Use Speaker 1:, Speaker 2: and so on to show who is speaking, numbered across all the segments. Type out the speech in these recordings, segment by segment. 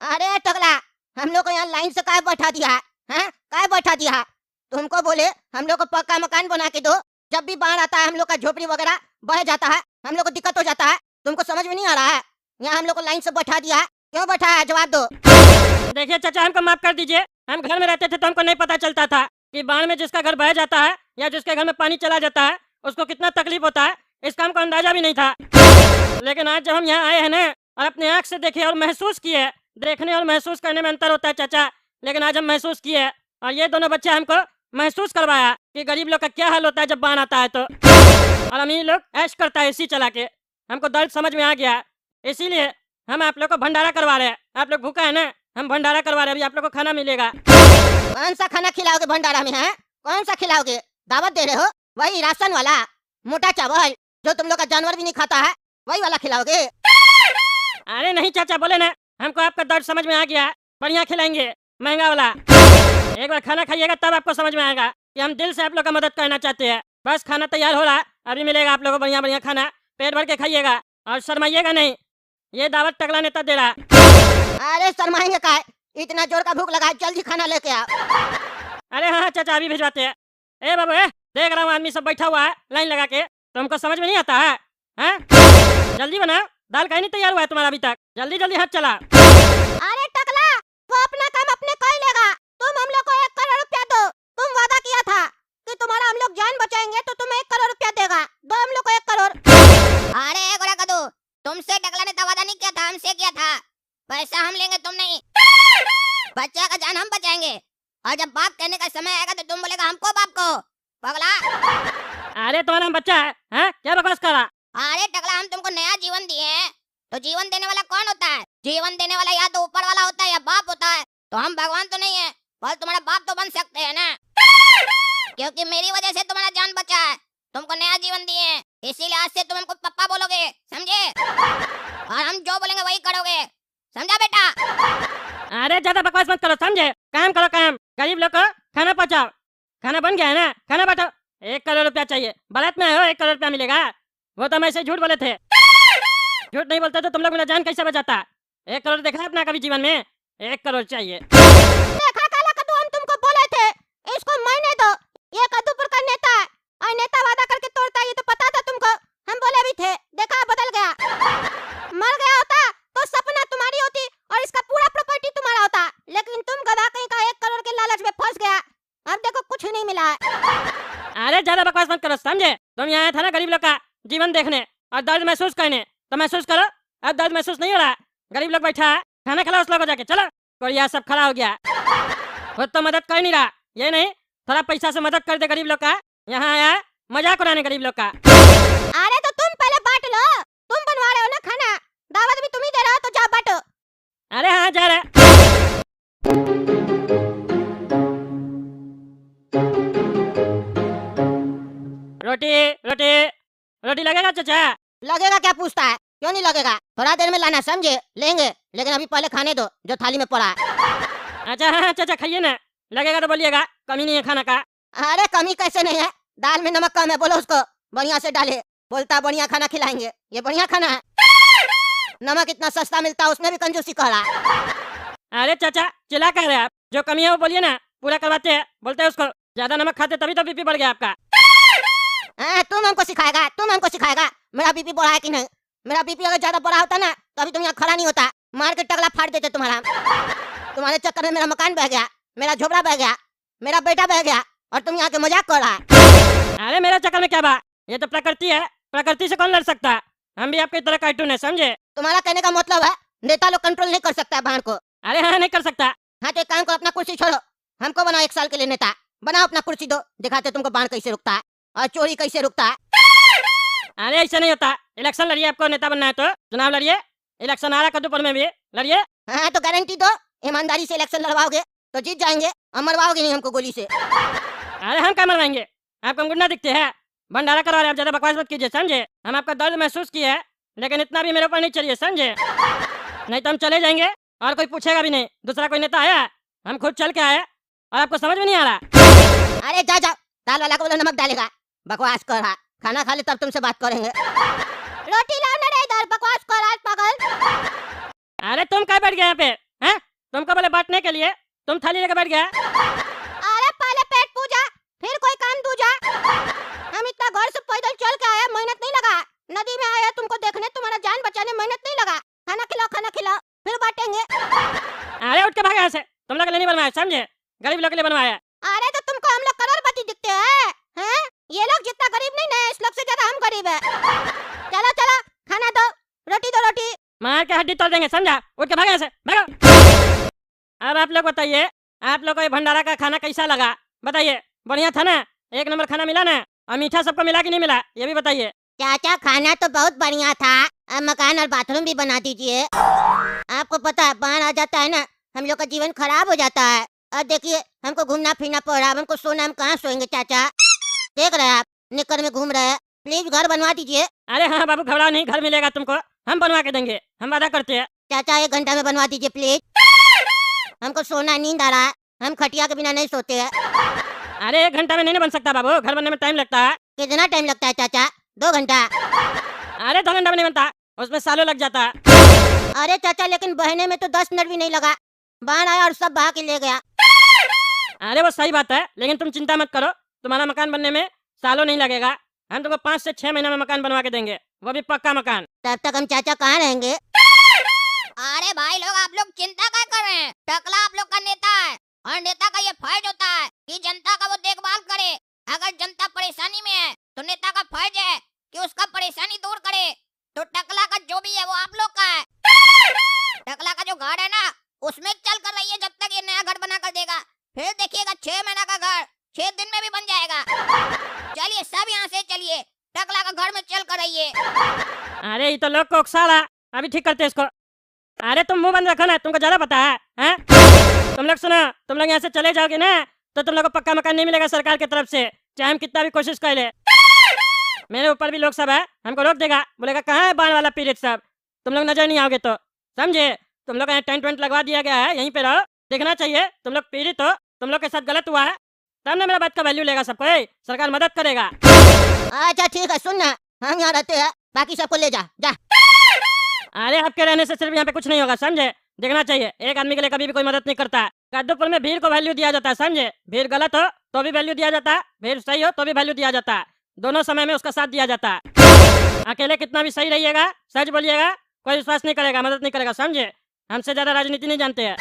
Speaker 1: अरे टकला, हम लोग को यहाँ लाइन से काय बैठा दिया है? हैं? काय बैठा दिया है? तुमको बोले हम लोग को पक्का मकान बना के दो। जब भी बाढ़ आता है हम लोग का झोपड़ी वगैरह बह जाता है, हम लोग को दिक्कत हो जाता है। तुमको समझ में नहीं आ रहा है? यहाँ हम लोग को लाइन से बैठा दिया है, क्यों बैठा है? जवाब दो।
Speaker 2: देखिए चाचा, हमको माफ कर दीजिए। हम घर में रहते थे तो हमको नहीं पता चलता था कि बाढ़ में जिसका घर बह जाता है या जिसके घर में पानी चला जाता है उसको कितना तकलीफ होता है, इसका हमको अंदाजा भी नहीं था। लेकिन आज जब हम यहाँ आए हैं ना और अपने आँख से देखे और महसूस किए, देखने और महसूस करने में अंतर होता है चाचा, लेकिन आज हम महसूस किए और ये दोनों बच्चे हमको महसूस करवाया कि गरीब लोग का क्या हाल होता है जब बाढ़ आता है तो, और अमीर लोग ऐश करता है एसी चला के। हमको दर्द समझ में आ गया, इसीलिए हम आप लोग को भंडारा करवा रहे हैं। आप लोग भूखा है ना, हम भंडारा करवा रहे हैं, अभी आप लोग को खाना मिलेगा।
Speaker 1: कौन सा खाना खिलाओगे भंडारा में? है कौन सा खिलाओगे? दावत दे रहे हो? वही राशन वाला मोटा चावल जो तुम लोग का जानवर भी नहीं खाता है, वही वाला खिलाओगे?
Speaker 2: अरे नहीं चाचा, बोले ना, हमको आपका दर्द समझ में आ गया, बढ़िया खिलाएंगे, महंगा वाला। एक बार खाना खाइएगा तब आपको समझ में आएगा कि हम दिल से आप लोग का मदद करना चाहते हैं। बस खाना तैयार हो रहा है, अभी मिलेगा आप लोगों को बढ़िया बढ़िया खाना। पेट भर के खाइएगा और शर्माइएगा नहीं, ये दावत टकला नेता दे रहा है।
Speaker 1: अरे शर्माएंगे का है? इतना जोर का भूख लगा है, जल्दी खाना लेके आओ।
Speaker 2: अरे हाँ चाचा, अभी भिजवाते हैं। ए बाबू, देख रहा हूँ आदमी सब बैठा हुआ है लाइन लगा के, तुमको समझ में नहीं आता है? हैं? जल्दी बनाओ, दाल कहीं नहीं तैयार हुआ है तुम्हारा अभी तक, जल्दी जल्दी हाथ चला।
Speaker 1: अरे टकला, वो अपना काम अपने कर लेगा। तुम हम लोग को 1 करोड़ रुपया दो। तुम वादा किया था कि तुम्हारा हम लोग जान बचाएंगे तो तुम्हें 1 करोड़ रुपया देगा। दो हम लोग को 1 करोड़।
Speaker 3: अरे गोरा कदू, तुमसे टकला ने तो वादा नहीं किया था, हमसे किया था। पैसा हम लेंगे, तुम नहीं। बच्चा का जान हम बचाएंगे, और जब बाप कहने का समय आएगा तो तुम बोलेगा हमको बाप को, पगला।
Speaker 2: अरे तुम्हारा बच्चा है, हैं? क्या बकवास कर रहा?
Speaker 3: अरे टकला, हम तुमको नया जीवन दिए हैं, तो जीवन देने वाला कौन होता है? जीवन देने वाला या तो ऊपर वाला होता है या बाप होता है। तो हम भगवान तो नहीं है, पर तुम्हारा बाप तो बन सकते हैं ना, क्योंकि मेरी वजह से तुम्हारा जान बचा है, तुमको नया जीवन दिए हैं, इसीलिए आज से तुम हमको पप्पा बोलोगे, समझे? और हम जो बोलेंगे वही करोगे, समझा बेटा?
Speaker 2: अरे ज्यादा बकवास मत करो, समझे? काम करो काम, गरीब लोग को खाना पहुँचाओ। खाना बन गया है ना, खाना बांटो। 1 करोड़ रुपया चाहिए, बारात में आए हो, 1 करोड़ रुपया मिलेगा। वो तो हम ऐसे झूठ बोले थे, झूठ नहीं बोलते तो तुम लोग मेरा जान कैसे बचाता? 1 करोड़ देखा है अपना कभी जीवन में? 1 करोड़ चाहिए।
Speaker 1: देखा काला कद्दू, हम तुमको बोले थे इसको मरने दो। ये कद्दूपुर का नेता है और नेता वादा करके तोड़ता है, ये तो पता था तुमको। हम बोले भी थे, देखा बदल गया। मर गया होता तो सपना तुम्हारी होती और इसका पूरा प्रॉपर्टी तुम्हारा होता, लेकिन तुम गधा कहीं का 1 करोड़ के लालच में फंस गया। अब देखो कुछ नहीं मिला है।
Speaker 2: अरे ज्यादा बकवास मत करो, समझे? तुम यहाँ आया था ना गरीब लोग का जीवन देखने और दर्द महसूस करने, तो महसूस करो। अब दर्द महसूस नहीं हो रहा, गरीब लोग बैठा है, खाना खिलाओ उस लोग को जाके। चलो, कोरिया सब खड़ा हो गया, खुद तो मदद कर नहीं रहा, ये नहीं थोड़ा पैसा से मदद कर दे गरीब लोग का। यहाँ आया है मजाक उड़ाने गरीब लोग का।
Speaker 1: अरे तो तुम पहले बांट लो, तुम बनवा रहे हो ना खाना, दावत भी तुम ही दे रहे हो, तो जाओ बांटो।
Speaker 2: अरे हाँ जा रहे। रोटी रोटी रोटी लगेगा चाचा?
Speaker 1: लगेगा क्या पूछता है? क्यों नहीं लगेगा? थोड़ा देर में लाना, समझे? लेंगे, लेकिन अभी पहले खाने दो जो थाली में पड़ा है।
Speaker 2: अच्छा हाँ चाचा, खाइए ना, लगेगा तो बोलिएगा, कमी नहीं है खाना का।
Speaker 1: अरे कमी कैसे नहीं है? दाल में नमक कम है, बोलो उसको बढ़िया से डाले। बोलता बढ़िया खाना खिलाएंगे, ये बढ़िया खाना है। नमक इतना सस्ता मिलता है, उसमें भी कंजूसी कर रहा है।
Speaker 2: अरे चाचा चिल्ला कह रहे हैं आप, जो कमी है वो बोलिए ना, पूरा करवाते हैं। बोलते हैं उसको ज्यादा नमक खाते तभी तो बीपी बढ़ गया आपका।
Speaker 1: तुम हमको सिखाएगा, तुम हमको सिखाएगा मेरा बीपी बढ़ा है कि नहीं? मेरा बीपी अगर ज्यादा बढ़ा होता ना तो अभी तुम यहाँ खड़ा नहीं होता, मार के टकला फाड़ देते तुम्हारा। तुम्हारे चक्कर में मेरा मकान बह गया, मेरा झोपड़ा बह गया, मेरा बेटा बह गया, और तुम यहाँ के मजाक कर रहा है।
Speaker 2: अरे मेरे चक्कर में क्या बात, ये तो प्रकृति है, प्रकृति से कौन लड़ सकता है? हम भी आपकी तरह कार्टून है, समझे?
Speaker 1: तुम्हारा कहने का मतलब है नेता लोग कंट्रोल नहीं कर सकता है बाढ़ को?
Speaker 2: अरे हाँ नहीं कर सकता।
Speaker 1: हाँ तो एक काम करो, अपना कुर्सी छोड़ो, हमको बनाओ 1 साल के लिए नेता। बनाओ अपना कुर्सी, दो दिखाते तुमको बाढ़ कैसे रुकता है और चोरी कैसे रुकता है।
Speaker 2: अरे ऐसा नहीं होता, इलेक्शन लड़िए, आपको नेता बनना है तो चुनाव लड़िए, इलेक्शन आ रहा कद्दूपुर में भी लड़िए।
Speaker 1: हाँ तो गारंटी दो, ईमानदारी से इलेक्शन लड़वाओगे तो जीत जाएंगे, और मरवाओगे नहीं हमको गोली से।
Speaker 2: अरे हम क्या मरवाएंगे, आपको गुंडा दिखते हैं, भंडारा करवा रहे हैं, आप ज्यादा बकवास मत कीजिए, समझे? हम आपका दर्द महसूस किए है, लेकिन इतना भी मेरे ऊपर नहीं चलिए, समझे? नहीं तो हम चले जाएंगे और कोई पूछेगा भी नहीं, दूसरा कोई नेता आया, हम खुद चल के आए और आपको समझ में नहीं आ रहा।
Speaker 1: अरे जा जाओ, दाल वाला को बोलो नमक डालेगा, बकवास कर रहा। खाना खा ले तब तुमसे बात करेंगे। रोटी लाओ ना रे इधर, बकवास कर रहा है पागल।
Speaker 2: अरे तुम क्या बैठ गए यहाँ पे, हैं? तुमको बोले बांटने के लिए, तुम थाली लेके बैठ गया।
Speaker 1: अरे पहले पेट पूजा, फिर कोई काम दूजा। हम इतना घर से पैदल चल के आए, मेहनत नहीं लगा। नदी में आया तुमको देखने, तुम्हारा जान बचाने, मेहनत नहीं लगा। खाना खिलाओ, फिर बांटेंगे।
Speaker 2: अरे उठ के भाग यहाँ से, तुम लोग के लिए नहीं बनवाया, समझे? गरीब लोग के लिए बनवाया।
Speaker 1: अरे तो तुमको हम लोग करोड़पति दिखते हैं? ये लोग जितना गरीब नहीं ना, इस लोग से ज्यादा हम गरीब है। चलो चलो, खाना दो, रोटी दो, रोटी।
Speaker 2: मार के हड्डी तोड़ देंगे, समझा? उठ के भाग यहाँ से, भागो। अब आप लोग बताइए, आप लोग को ये भंडारा का खाना कैसा लगा? बताइए, बढ़िया था ना? एक नंबर खाना मिला ना? और मीठा सबको मिला कि नहीं मिला, ये भी बताइए।
Speaker 1: चाचा खाना तो बहुत बढ़िया था, अब मकान और बाथरूम भी बना दीजिए। आपको पता है बाढ़ आ जाता है ना, हम लोग का जीवन खराब हो जाता है। और देखिए हमको घूमना फिरना पड़ रहा है, हमको सोना, हम कहाँ सोएंगे चाचा? देख रहे हैं आप निकर में घूम रहे हैं, प्लीज घर बनवा दीजिए।
Speaker 2: अरे हाँ बाबू, घबराओ नहीं, घर मिलेगा तुमको, हम बनवा के देंगे, हम वादा करते हैं।
Speaker 1: चाचा 1 घंटा में बनवा दीजिए प्लीज, हमको सोना, नींद आ रहा है, हम खटिया के बिना नहीं सोते हैं।
Speaker 2: अरे 1 घंटा में नहीं बन सकता बाबू, घर बनने में टाइम लगता है।
Speaker 1: कितना टाइम लगता है चाचा? 2 घंटा?
Speaker 2: अरे 2 घंटा में नहीं बनता, उसमें सालों लग जाता है।
Speaker 1: अरे चाचा लेकिन बहने में तो 10 मिनट भी नहीं लगा, बाढ़ आया और सब बहा के ले गया।
Speaker 2: अरे वो सही बात है, लेकिन तुम चिंता मत करो, तुम्हारा मकान बनने में सालों नहीं लगेगा। हम तुमको 5 से 6 महीना में मकान बनवा के देंगे, वो भी पक्का मकान।
Speaker 1: तब तक हम चाचा कहाँ रहेंगे?
Speaker 3: अरे भाई लोग, आप लोग चिंता क्या कर रहे हैं? टकला आप लोग का नेता है, और नेता का ये फर्ज होता है कि जनता का वो देखभाल करे। अगर जनता परेशानी में है तो नेता का फर्ज है कि उसका परेशानी दूर करे। तो टकला का जो भी है वो आप लोग का है। टकला का जो घर है ना, उसमें चल कर रहिए जब तक ये नया घर बना कर देगा। फिर देखिएगा 6 महीना का घर 6 दिन में भी बन जाएगा। चलिए सब यहाँ से चलिए, टकला का घर में चल कर रहिए।
Speaker 2: अरे ये तो लोग को उकसा रहा, अभी ठीक करते इसको। अरे तुम मुंह बंद रखो ना, तुमको ज्यादा पता है, हैं? तुम लोग सुनो, तुम लोग यहाँ से चले जाओगे ना तो तुम लोग को पक्का मकान नहीं मिलेगा सरकार की तरफ से, चाहे हम कितना भी कोशिश कर ले। मेरे ऊपर भी लोग सब है, हमको रोक देगा, बोलेगा कहाँ है बाढ़ वाला पीड़ित सब, तुम लोग नजर नहीं आओगे तो, समझे? तुम लोग टेंट वेंट लगवा दिया गया है, यहीं पे रहो, देखना चाहिए। तुम लोग पीड़ित हो, तुम लोग के साथ गलत हुआ है, तब ना मेरा बात का वैल्यू लेगा सबको, सरकार मदद करेगा।
Speaker 1: अच्छा ठीक है, सुन ना, हम यहाँ रहते हैं, बाकी सबको ले जा जा।
Speaker 2: अरे आपके रहने से सिर्फ यहाँ पे कुछ नहीं होगा, समझे? देखना चाहिए, एक आदमी के लिए कभी भी कोई मदद नहीं करता है। कद्दूपुर में भीड़ को वैल्यू दिया जाता है, समझे? भीड़ गलत हो तो भी वैल्यू दिया जाता है, भीड़ सही हो तो भी वैल्यू दिया जाता है, दोनों समय में उसका साथ दिया जाता है। अकेले कितना भी सही रहिएगा, सच बोलिएगा, कोई विश्वास नहीं करेगा, मदद नहीं करेगा, समझे? हमसे ज्यादा राजनीति नहीं जानते हैं,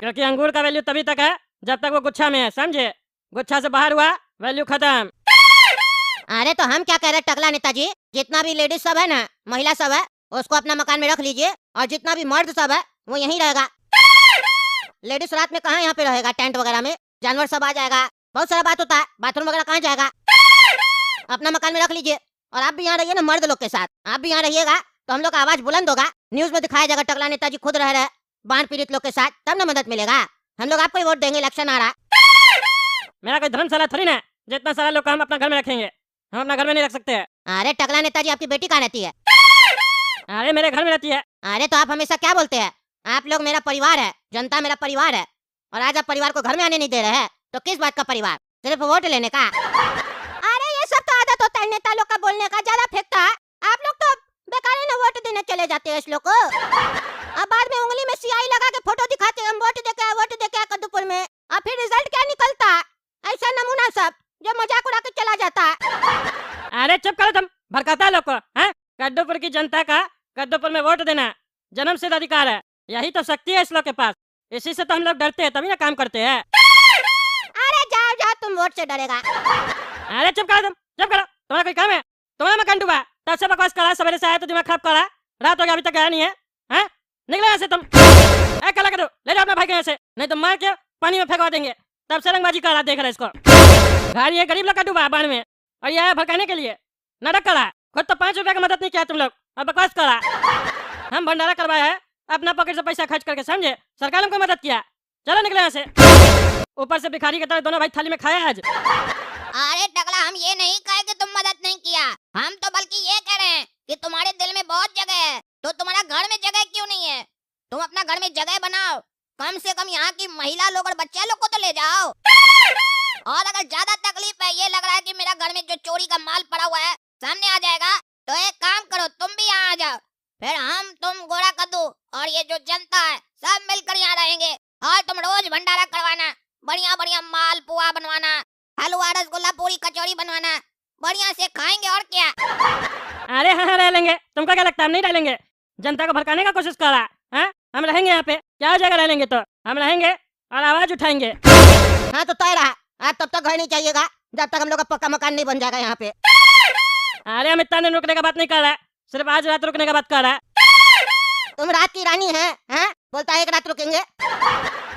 Speaker 2: क्योंकि अंगूर का वैल्यू तभी तक है जब तक वो गुच्छा में है, समझे? गुच्छा से बाहर हुआ वैल्यू खत्म।
Speaker 1: अरे तो हम क्या कह रहे टकला नेताजी, जितना भी लेडीज सब है ना, महिला सब है, उसको अपना मकान में रख लीजिए, और जितना भी मर्द सब है वो यहीं रहेगा। लेडीज रात में कहाँ यहाँ पे रहेगा, टेंट वगैरह में, जानवर सब आ जाएगा, बहुत सारा बात होता है, बाथरूम वगैरह कहाँ जाएगा? अपना मकान में रख लीजिए, और आप भी यहाँ रहिए ना मर्द लोग के साथ, आप भी यहाँ रहिएगा तो हम लोग का आवाज बुलंद होगा, न्यूज में दिखाया जाएगा टकला नेताजी खुद रह रहे बाढ़ पीड़ित लोग के साथ, तब ना मदद मिलेगा। हम लोग आपको ही वोट देंगे, इलेक्शन आ रहा।
Speaker 2: मेरा कोई धर्मशाला थोड़ी ना, जितना सारा लोग हम अपना घर में रखेंगे, हम अपना घर में नहीं रख सकते।
Speaker 1: अरे टकला नेताजी, आपकी बेटी कहाँ रहती है?
Speaker 2: अरे मेरे घर में रहती है।
Speaker 1: अरे तो आप हमेशा क्या बोलते हैं, आप लोग मेरा परिवार है, जनता मेरा परिवार है, और आज आप परिवार को घर में आने नहीं दे रहे हैं, तो किस बात का परिवार? सिर्फ वोट लेने का? अरे ये सब तो आदत होता है नेता लोग का बोलने का, ज्यादा फेंकता है। आप लोग तो बेकार ना वोट देने चले जाते हैं इस लोग को, अब बाद में उंगली में सियाही लगा के फोटो दिखाते हैं, हम वोट देके कद्दूपुर में, और फिर रिजल्ट क्या निकलता है? ऐसा नमूना सब जो मजाक उड़ा के चला जाता है।
Speaker 2: अरे चुप करो तुम, भड़काता है लोग को, हैं? कद्दूपुर की जनता का कद्दूपुर में वोट देना जन्म सिद्ध अधिकार है, यही तो शक्ति है इस लोग के पास, इसी से तो हम लोग डरते हैं, तभी ना काम करते हैं।
Speaker 1: अरे जाओ जाओ, तुम वोट से डरेगा।
Speaker 2: अरे चुप करो तुम, चुप करो, तुम्हारा कोई काम है? तुम्हारा मकान डूबा, तब से बकवास करा, सवेरे से आया तो दिमाग खराब करा, रात हो गया अभी तक गया नहीं है, हैं? निकलो यहाँ से तुम, कला करो, ले जाओ अपना भाई के यहाँ से, नहीं तो मार के पानी में फेंकवा देंगे। तब से रंगबाजी कर रहा, देख रहा इसको, घर ये गरीब लोग का डूबा बाढ़ में, और ये आया भड़काने के लिए, नाटक करा, खुद तो 5 रुपया का मदद नहीं किया तुम लोग, और बकवास करा। हम भंडारा करवाया है अपना पॉकेट से पैसा खर्च करके, समझे? सरकार ने हमको मदद किया, चलो निकले यहाँ से, ऊपर से भिखारी की तरह दोनों भाई थाली में खाए आज।
Speaker 3: अरे टकला, हम ये नहीं कहे कि तुम मदद नहीं किया, हम तो बल्कि ये कह रहे हैं कि तुम्हारे दिल में बहुत जगह है, तो तुम्हारा घर में जगह क्यों नहीं है? तुम अपना घर में जगह बनाओ, कम से कम यहाँ की महिला लोग और बच्चे लोग को तो ले जाओ। और अगर ज्यादा तकलीफ है, ये लग रहा है कि मेरा घर में जो चोरी का माल पड़ा हुआ है सामने आ जाएगा, तो एक काम करो, तुम भी यहाँ आ जाओ, फिर हम तुम गोरा कद्दू और ये जो जनता है सब मिलकर यहाँ रहेंगे और तुम रोज भंडारा करवाना, बढ़िया बढ़िया माल पुआ बनवाना, हलवा रसगुल्ला पूरी कचौड़ी बनवाना, बढ़िया से खाएंगे और क्या।
Speaker 2: अरे हाँ हाँ रह लेंगे, तुमको क्या लगता है हम नहीं रह लेंगे? जनता को भड़काने का कोशिश कर रहा है? हम रहेंगे यहाँ पे, क्या हो जाएगा रह लेंगे तो? हम रहेंगे और आवाज उठाएंगे।
Speaker 1: हाँ तो तय रहा, आप तब तक घर नहीं चाहिएगा जब तक हम लोग का पक्का मकान नहीं बन जाएगा यहाँ पे।
Speaker 2: अरे हम इतना दिन रुकने का बात नहीं कर रहा है, सिर्फ आज रात रुकने का बात कर रहा है।
Speaker 1: तुम रात की रानी है, हैं? बोलता है एक रात रुकेंगे,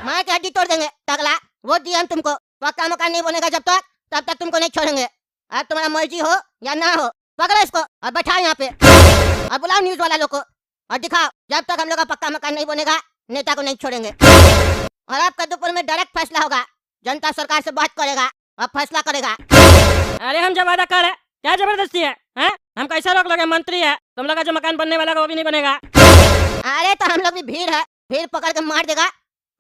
Speaker 1: मार के हड्डी तोड़ देंगे टगला। वो दिया हम तुमको, पक्का मकान नहीं बनेगा जब तक, तब तक तुमको नहीं छोड़ेंगे। अब तुम्हारा मर्जी हो या ना हो, पकड़ो इसको और बैठाओ यहाँ पे और बुलाओ न्यूज वाला लोग को और दिखाओ, जब तक हम लोग का पक्का मकान नहीं बनेगा नेता को नहीं छोड़ेंगे। और अब कद्दूपुर में डायरेक्ट फैसला होगा, जनता सरकार से बात करेगा और फैसला करेगा।
Speaker 2: अरे हम जब वादा कर रहे, क्या जबरदस्ती है? हम कैसा रोक लोगे? मंत्री है, तुम लोग का जो मकान बनने वाला वो भी नहीं बनेगा।
Speaker 1: अरे तो हम लोग भी भीड़ है, भीड़ पकड़ के मार देगा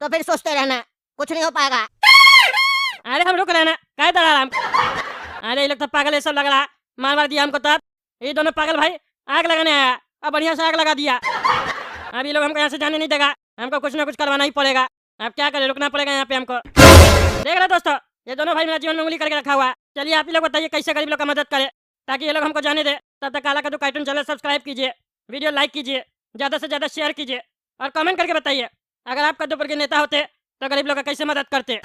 Speaker 1: तो फिर सोचते रहना, कुछ नहीं हो पाएगा।
Speaker 2: अरे हम रुक रहे ना, क्या डरा हम? अरे ये लोग तो पागल है, सब लग रहा मार दिया हमको। तब ये दोनों पागल भाई आग लगाने आया और बढ़िया से आग लगा दिया। अब ये लोग हमको यहाँ से जाने नहीं देगा, हमको कुछ ना कुछ करवाना ही पड़ेगा। अब क्या करें, रुकना पड़ेगा यहाँ पे हमको। देख रहे दोस्तों, ये दोनों भाई मेरा जीवन में उंगली करके रखा हुआ है। चलिए आप ही लोग बताइए कैसे गरीब लोग का मदद करे ताकि ये लोग हमको जाने दे। तब तक काला कद्दू कार्टून चैनल सब्सक्राइब कीजिए, वीडियो लाइक कीजिए, ज़्यादा से ज़्यादा शेयर कीजिए और कमेंट करके बताइए अगर आप कद्दूपुर के नेता होते तो गरीब लोग का कैसे मदद करते।